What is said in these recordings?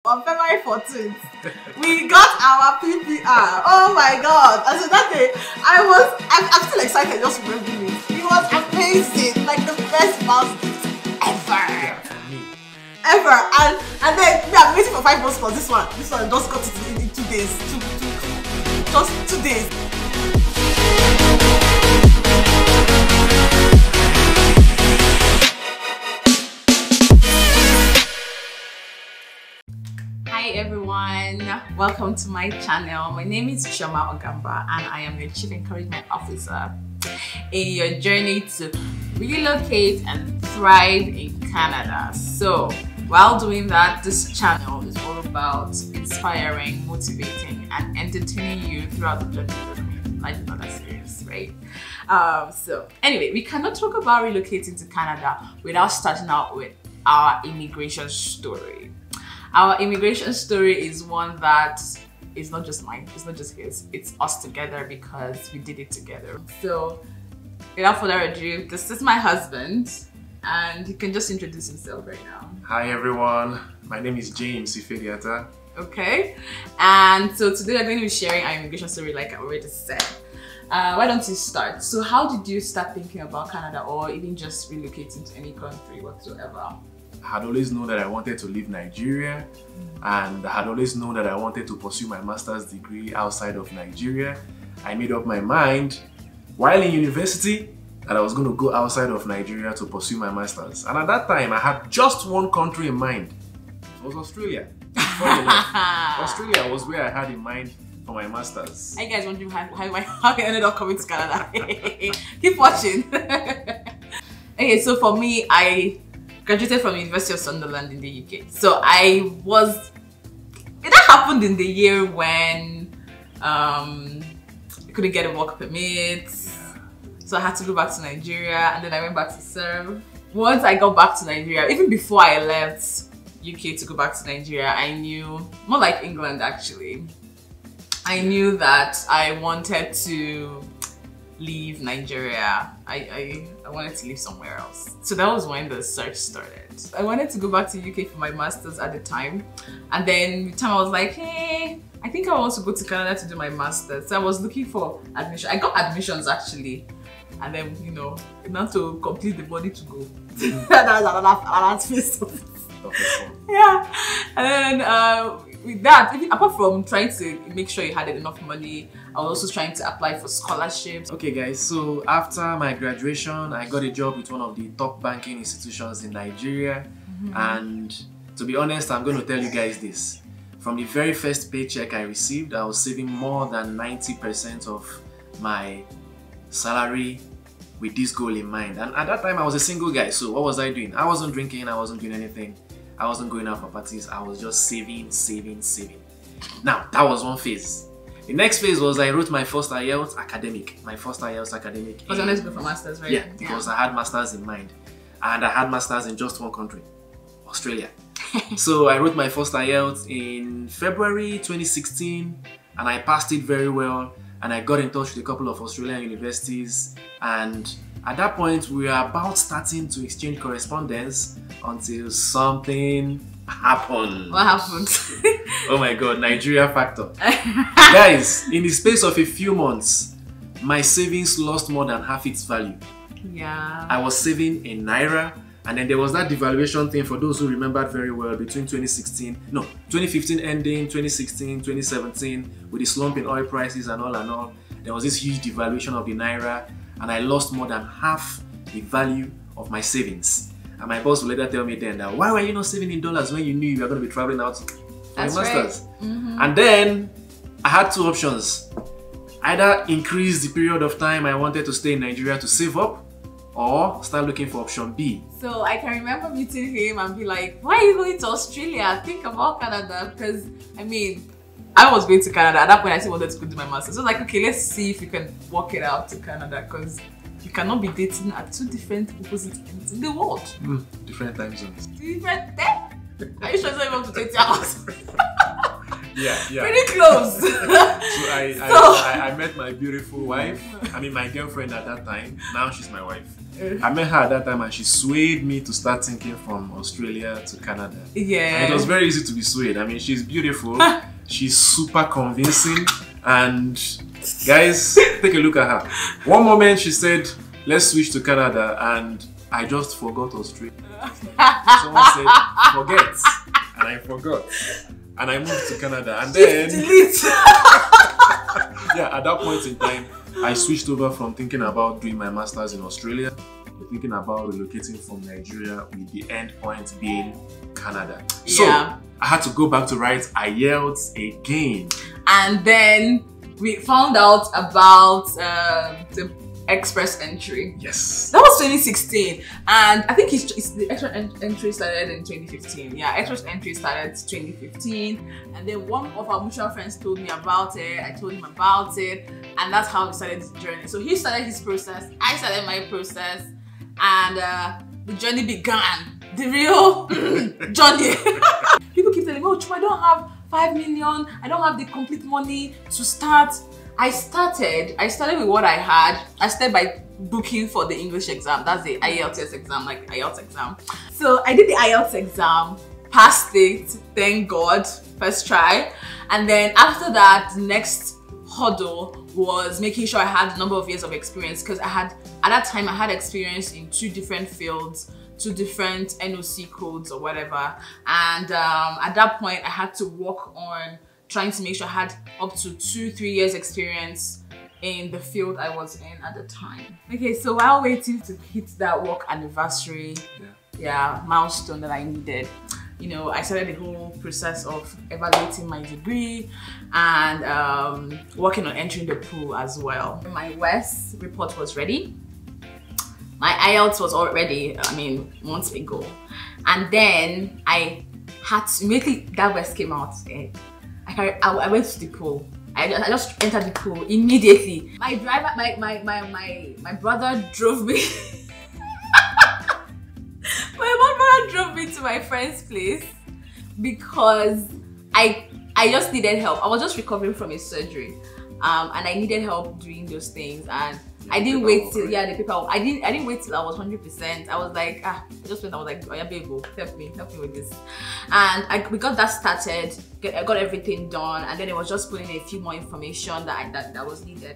on February 14th, we got our PPR. Oh my God. And so that day, I'm still excited just remembering it. It was amazing. Like the best mouse ever. Yeah, for me. Ever. And then I'm waiting for 5 months for this one. This one just got it in 2 days. Just 2 days. Hi everyone, welcome to my channel. My name is Chioma Ogamba and I am your Chief Encouragement Officer in your journey to relocate and thrive in Canada. So while doing that, this channel is all about inspiring, motivating and entertaining you throughout the journey with me. Life is not that serious, right? So anyway, we cannot talk about relocating to Canada without starting out with our immigration story. Our immigration story is one that is not just mine, it's not just his, it's us together because we did it together. So without further ado, this is my husband and he can just introduce himself right now. Hi everyone, my name is James Ifediata. Okay, and so today we're going to be sharing our immigration story like I already said. Why don't you start? So how did you start thinking about Canada or even just relocating to any country whatsoever? I had always known that I wanted to leave Nigeria and I had always known that I wanted to pursue my master's degree outside of Nigeria. I made up my mind while in university that I was going to go outside of Nigeria to pursue my master's. And at that time, I had just one country in mind. It was Australia. Funny enough, Australia was where I had in mind for my master's. Are you guys wondering how you ended up coming to Canada? Keep watching. Okay, so for me, I graduated from the University of Sunderland in the UK. So that happened in the year when I couldn't get a work permit. So I had to go back to Nigeria and then I went back to serve. Once I got back to Nigeria, even before I left UK to go back to Nigeria, I knew, more like England actually, I knew that I wanted to leave Nigeria. I wanted to live somewhere else. So that was when the search started. I wanted to go back to UK for my master's at the time. And then the time I was like, hey, I think I want to go to Canada to do my master's. So I was looking for admission. I got admissions actually. And then, you know, not to complete the body to go. That's another face of it. Yeah. And then with that, apart from trying to make sure you had enough money, I was also trying to apply for scholarships. Okay guys, so after my graduation, I got a job with one of the top banking institutions in Nigeria. And to be honest, I'm going to tell you guys this. From the very first paycheck I received, I was saving more than 90% of my salary with this goal in mind. And at that time, I was a single guy, so what was I doing? I wasn't drinking, I wasn't doing anything. I wasn't going out for parties, I was just saving. Now, that was one phase. The next phase was I wrote my first IELTS academic. Because I wanted to go for masters, right? Yeah, because I had masters in mind. And I had masters in just one country, Australia. So I wrote my first IELTS in February 2016 and I passed it very well. And I got in touch with a couple of Australian universities. And at that point, we were about starting to exchange correspondence until something happened. What happened? Oh my God, Nigeria factor. Guys, in the space of a few months, my savings lost more than half its value. Yeah. I was saving in Naira, and then there was that devaluation thing for those who remembered very well between 2015 ending, 2016, 2017, with the slump in oil prices and all. There was this huge devaluation of the Naira, and I lost more than half the value of my savings. And my boss would later tell me then that, why were you not saving in dollars when you knew you were going to be traveling out for your masters? Right. And then I had two options. Either increase the period of time I wanted to stay in Nigeria to save up, or start looking for option B. So I can remember meeting him and be like, why are you going to Australia? Think about Canada. Because, I mean, I was going to Canada. At that point, I still wanted to go do my master's. So I was like, okay, let's see if we can work it out to Canada. Because you cannot be dating at two different opposite ends in the world. Different time zones. Different. Are you sure it's not even up to 20 hours? Yeah. Pretty close. So I met my beautiful wife. I mean, my girlfriend at that time. Now she's my wife. I met her at that time and she swayed me to start thinking from Australia to Canada. Yeah. And it was very easy to be swayed. I mean, she's beautiful. She's super convincing. And guys, take a look at her. One moment she said, let's switch to Canada, and I just forgot Australia. Someone said, forget. And I forgot. And I moved to Canada. And then yeah, at that point in time, I switched over from thinking about doing my master's in Australia to thinking about relocating from Nigeria, with the end point being Canada. So I had to go back to write IELTS again. And then we found out about the express entry. Yes. That was 2016. And I think the express entry started in 2015. Yeah, express entry started 2015. And then one of our mutual friends told me about it. I told him about it. And that's how we started this journey. So he started his process. I started my process. And the journey began. The real journey. People keep telling me, oh, Chuma, I don't have 5 million. I don't have the complete money to start. I started with what I had. I started by booking for the English exam. That's the IELTS exam, like IELTS exam. So I did the IELTS exam, passed it, thank God, first try. And then after that, the next hurdle was making sure I had a number of years of experience, because at that time I had experience in 2 different fields, 2 different NOC codes or whatever. And at that point I had to work on trying to make sure I had up to 2-3 years experience in the field I was in at the time. Okay, so while waiting to hit that work anniversary milestone that I needed, you know, I started the whole process of evaluating my degree and working on entering the pool as well. My WES report was ready. My IELTS was already, months ago. And then I had to, immediately that WES came out, I went to the pool. I just entered the pool immediately. My driver, my brother drove me. My brother drove me to my friend's place because I just needed help. I was just recovering from a surgery, and I needed help doing those things. And I didn't wait till the paper. I didn't wait till I was 100%. I was like, I was like, oh yeah, babe, help me with this. And we got that started. I got everything done, and then it was just putting a few more information that was needed.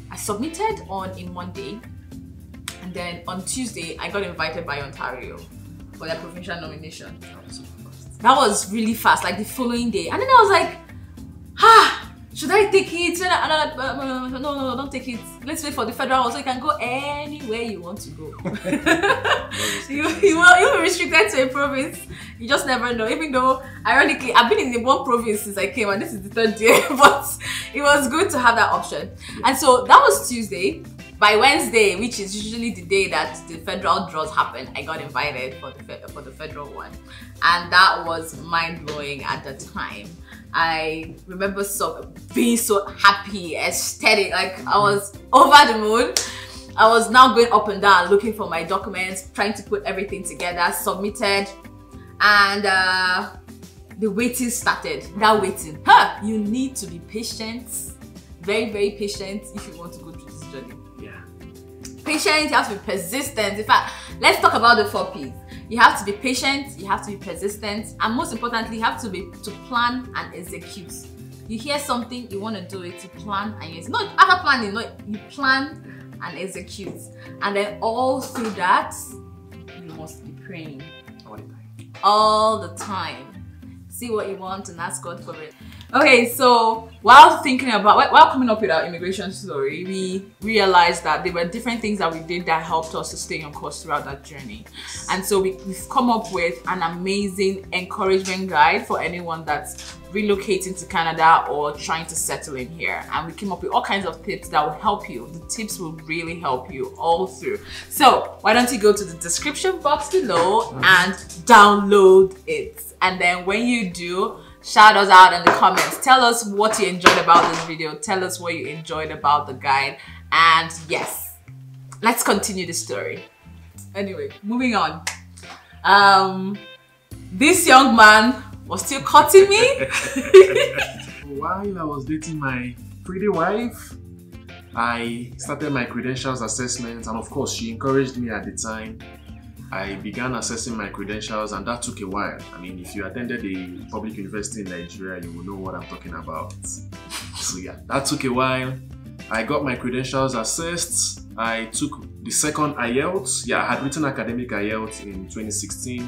I submitted on a Monday, and then on Tuesday I got invited by Ontario for their provincial nomination. That was really fast, like the following day. And then I was like, should I take it? No, don't take it. Let's wait for the federal one so you can go anywhere you want to go. You'll be restricted to a province. You just never know. Even though, ironically, I've been in the one province since I came, and this is the 3rd year, but it was good to have that option. And so that was Tuesday. By Wednesday, which is usually the day that the federal draws happen, I got invited for the federal one. And that was mind-blowing at the time. I remember being so happy, ecstatic, like I was over the moon. I was now going up and down looking for my documents, trying to put everything together, submitted, and the waiting started. That waiting. You need to be patient, very, very patient if you want to go through this journey. Yeah. Patient, you have to be persistent. In fact, let's talk about the 4 P's. You have to be patient, you have to be persistent, and most importantly, you have to plan and execute. You hear something, you want to do it, you plan and execute. Not after planning, no, you plan and execute. And then all through that, you must be praying. All the time. See what you want and ask God for it. Okay, so while coming up with our immigration story, we realized that there were different things that we did that helped us to stay on course throughout that journey. And so we've come up with an amazing encouragement guide for anyone that's relocating to Canada or trying to settle in here. And we came up with all kinds of tips that will help you. The tips will really help you all through. So why don't you go to the description box below and download it. And then when you do, shout us out in the comments. Tell us what you enjoyed about this video. Tell us what you enjoyed about the guide. And yes, let's continue the story. Anyway, moving on. This young man was still cutting me. While I was dating my pretty wife, I started my credentials assessment, and of course she encouraged me at the time. I began assessing my credentials, and that took a while. I mean, if you attended a public university in Nigeria, you will know what I'm talking about. So yeah, that took a while. I got my credentials assessed. I took the second IELTS. Yeah, I had written academic IELTS in 2016.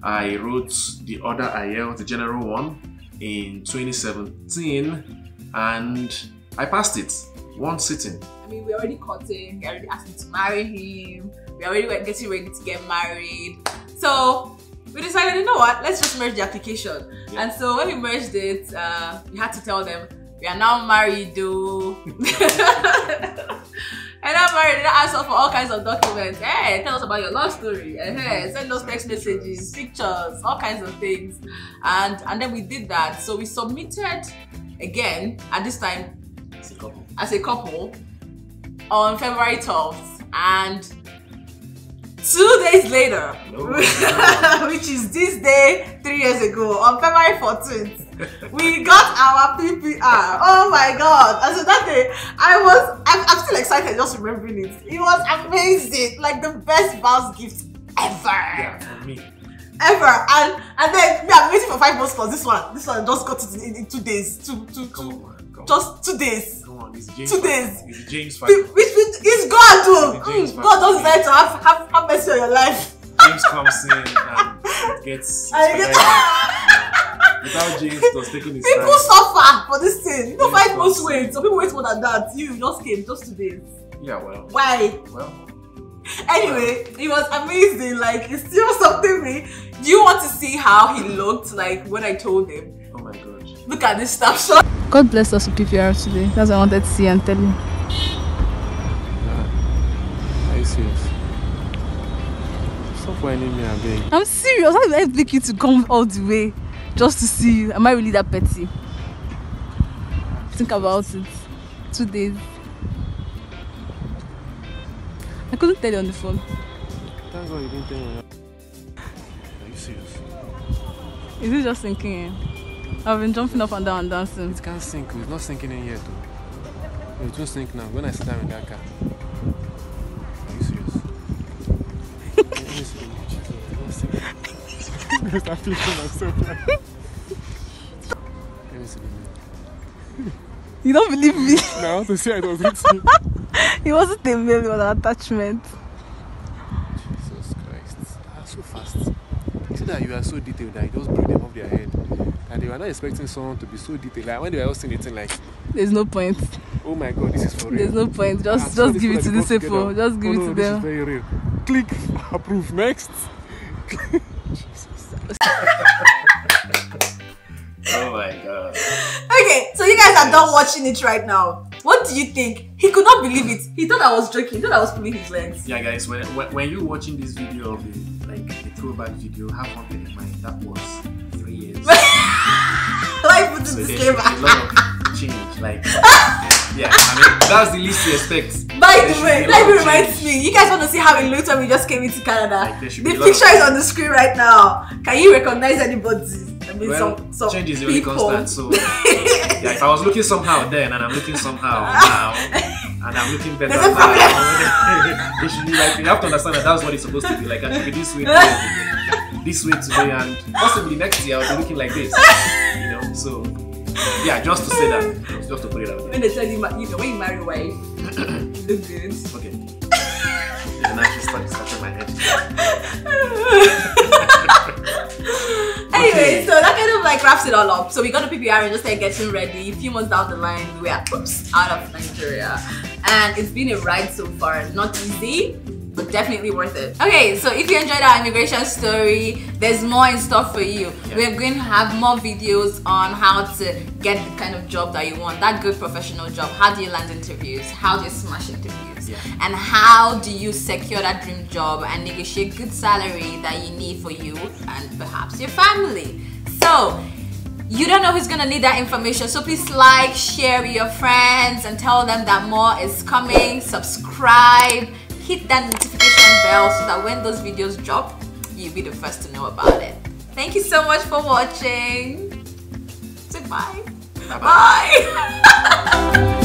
I wrote the other IELTS, the general one, in 2017, and I passed it. One sitting. I mean, we're already cutting, we already asked me to marry him, we're already getting ready to get married. So we decided, you know what, let's just merge the application. Yeah. And so when we merged it, we had to tell them, we are now married, though. And I'm married, and I asked for all kinds of documents. Hey, tell us about your love story. Hey, send us text messages, pictures, all kinds of things. And then we did that. So we submitted again, at this time, as a couple on February 12th, and 2 days later, which is this day 3 years ago, on February 14th, we got our PPR. Oh my god. And so that day I'm still excited just remembering it. It was amazing, like the best vows gift ever. Yeah, for me. Ever. And then I'm waiting for 5 months for this one. This one just got it in 2 days. Just 2 days. Come on, it's James. 2 days. It's James Factor. It's God, though. God doesn't decide to have mercy on your life. James comes in and gets. Without James just taking his time. People suffer for this thing. You know, 5 months wait. Some people wait more than that. You just came just 2 days. Yeah, well. Why? Well. Anyway, it was amazing. Like, it's still something me. Do you want to see how he looked like when I told him? Oh my god. Look at this snapshot. God bless us with PPR today. That's what I wanted to see and tell you. Are you serious? Stop whining me, I beg. I'm serious. How did I take you to come all the way just to see you? Am I really that petty? Think about it. 2 days. I couldn't tell you on the phone. Thank God you didn't tell me. Are you serious? Is it just sinking in? I've been jumping up and down and dancing. It can't sink. It's not sinking in yet, though. It won't sink now. When I sit down in that car. Are you serious? Let me see. It won't sink. I start feeling myself. Let me see the mail. You don't believe me? No, I want to see I don't see. It wasn't a mail, it was an attachment. Jesus Christ. So fast. You see that you are so detailed that you just blew them off their head. And they were not expecting someone to be so detailed. Like when they were all seeing it, like, there's no point. oh my god, this is for real. There's no point. Just give it to these people. Just give it to This them. is very real. Click approve next. Oh my god. Okay, so you guys are done watching it right now. What do you think? He could not believe it. He thought I was joking. He thought I was pulling his legs. Yeah, guys, when you're watching this video of the throwback video, have one thing in mind. That was 3 years. Why put So this there's disclaimer? a lot of change. Like, yeah, I mean, that's the least you expect. By There the should way, be a let lot me of remind change. me. You guys want to see how it looked when we just came into Canada? Like, there The should be a lot of picture is on the screen right now. Can you recognize anybody? I mean, Well, some change is the only people. constant. So, yeah, if I was looking somehow then, and I'm looking somehow now, and I'm looking better There's a now, it should be like, you have to understand that that's what it's supposed to be. Like, I should be this way today, this way today, and possibly next year I'll be looking like this. You know, so yeah, just to say that, just to put it out there. When they tell you, when you marry a wife, you look good. Okay. And I should start scratching my head. Anyway, so that kind of like wraps it all up. So we got a PPR and just started getting ready. A few months down the line, we were out of Nigeria. And it's been a ride so far. Not easy, but definitely worth it. Okay, so if you enjoyed our immigration story, there's more in store for you. Yeah. We're going to have more videos on how to get the kind of job that you want, that good professional job. How do you land interviews? How do you smash interviews? Yeah. And how do you secure that dream job and negotiate good salary that you need for you and perhaps your family? So you don't know who's gonna need that information, so please like, share with your friends and tell them that more is coming. Subscribe, hit that notification bell so that when those videos drop, you'll be the first to know about it. Thank you so much for watching. Say bye. Bye-bye. Bye.